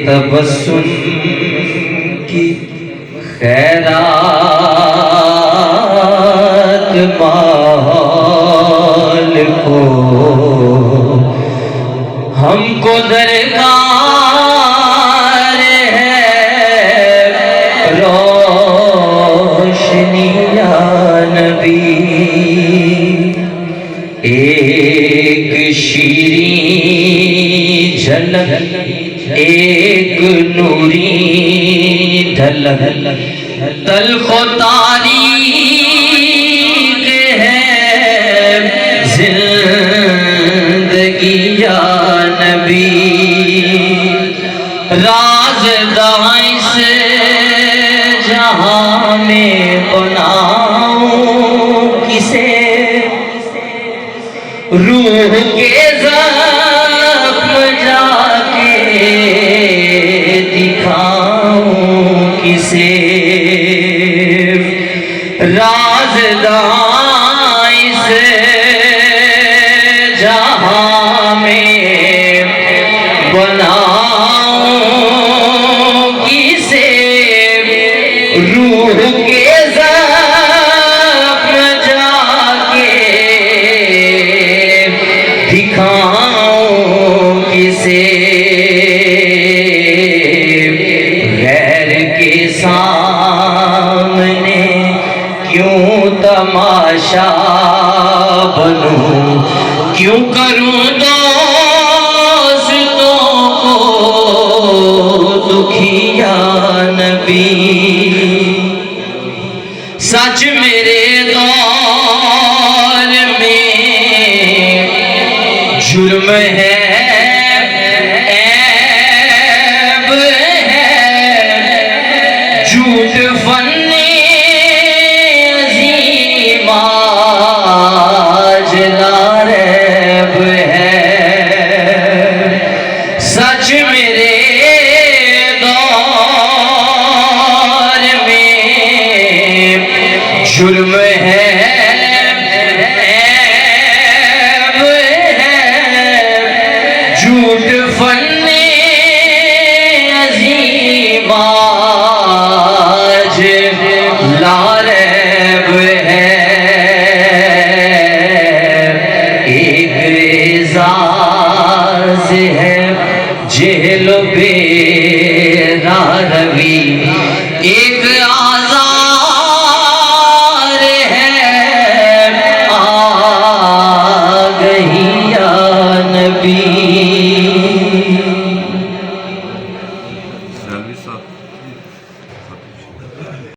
تبسم کی خیرات مال کو ہم کو درکار ہے روشنی یا نبی ایک شیریں جھلک ایک نوری ڈھلک تلخ و تاریخ ہے زندگی یا نبی راز دائس جہاں میں بناؤں کسے روح کے زخم جا کے دکھاؤں کسے رازداں سے جہاں میں بناؤں کسے روح کے زخم جا کے دکھاؤں کسے غیر کے سامنے کیوں تماشا بنوں کیوں کروں دوستوں کو دکھی یا نبی سچ میرے دور میں جرم ہے عیب ہے جھوٹ فن عظیم آج لاریب ہے سچ میرے دور میں جرم ہے جھوٹ فن عظیم آج لاریب ہے ایک اعزاز ہے جہل و بے راہ روی ایک